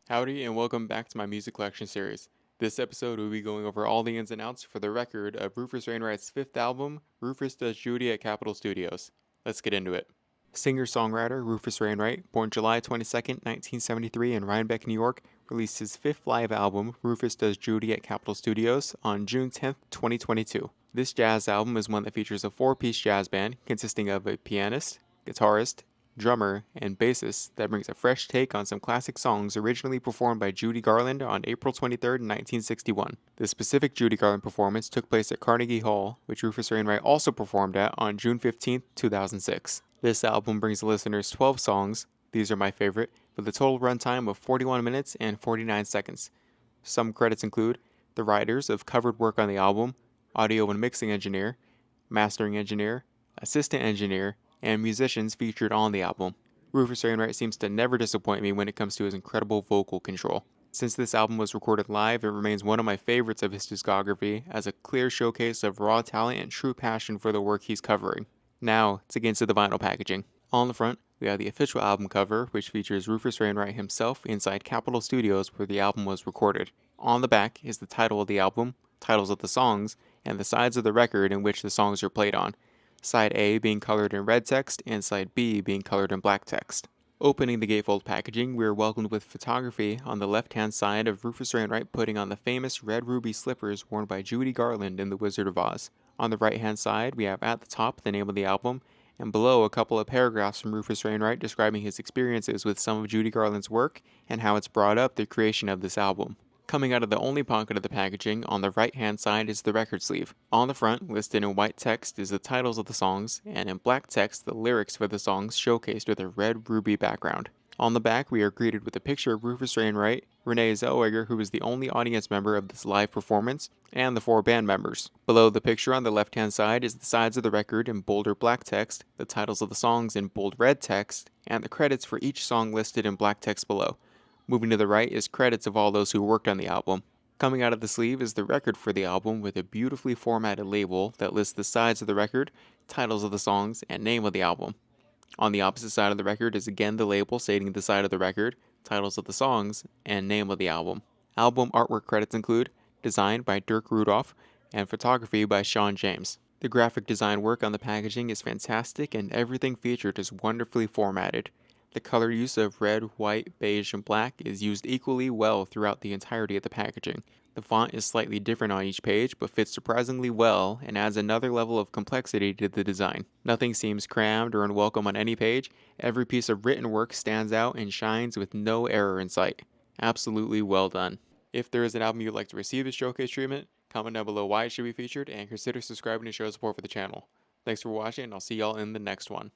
Howdy and welcome back to my music collection series. This episode we'll be going over all the ins and outs for the record of Rufus Wainwright's fifth album, Rufus Does Judy at Capitol Studios. Let's get into it. Singer-songwriter Rufus Wainwright, born July 22, 1973 in Rhinebeck, New York, released his fifth live album, Rufus Does Judy at Capitol Studios, on June 10, 2022. This jazz album is one that features a four-piece jazz band consisting of a pianist, guitarist, drummer, and bassist that brings a fresh take on some classic songs originally performed by Judy Garland on April 23, 1961. The specific Judy Garland performance took place at Carnegie Hall, which Rufus Wainwright also performed at on June 15, 2006. This album brings the listeners 12 songs, these are my favorite, with a total runtime of 41 minutes and 49 seconds. Some credits include the writers of covered work on the album, audio and mixing engineer, mastering engineer, assistant engineer, and musicians featured on the album. Rufus Wainwright seems to never disappoint me when it comes to his incredible vocal control. Since this album was recorded live, it remains one of my favorites of his discography as a clear showcase of raw talent and true passion for the work he's covering. Now, to get into the vinyl packaging. On the front, we have the official album cover, which features Rufus Wainwright himself inside Capitol Studios where the album was recorded. On the back is the title of the album, titles of the songs, and the sides of the record in which the songs are played on. Side A being colored in red text and side B being colored in black text. Opening the gatefold packaging, we are welcomed with photography on the left-hand side of Rufus Wainwright putting on the famous red ruby slippers worn by Judy Garland in The Wizard of Oz. On the right-hand side, we have at the top the name of the album, and below a couple of paragraphs from Rufus Wainwright describing his experiences with some of Judy Garland's work and how it's brought up the creation of this album. Coming out of the only pocket of the packaging, on the right-hand side is the record sleeve. On the front, listed in white text, is the titles of the songs, and in black text, the lyrics for the songs showcased with a red ruby background. On the back, we are greeted with a picture of Rufus Wainwright, Renee Zellweger, who is the only audience member of this live performance, and the four band members. Below the picture on the left-hand side is the sides of the record in bolder black text, the titles of the songs in bold red text, and the credits for each song listed in black text below. Moving to the right is credits of all those who worked on the album. Coming out of the sleeve is the record for the album with a beautifully formatted label that lists the sides of the record, titles of the songs, and name of the album. On the opposite side of the record is again the label stating the side of the record, titles of the songs, and name of the album. Album artwork credits include design by Dirk Rudolph and photography by Sean James. The graphic design work on the packaging is fantastic and everything featured is wonderfully formatted. The color use of red, white, beige, and black is used equally well throughout the entirety of the packaging. The font is slightly different on each page, but fits surprisingly well and adds another level of complexity to the design. Nothing seems crammed or unwelcome on any page. Every piece of written work stands out and shines with no error in sight. Absolutely well done. If there is an album you'd like to receive as showcase treatment, comment down below why it should be featured and consider subscribing to show support for the channel. Thanks for watching and I'll see y'all in the next one.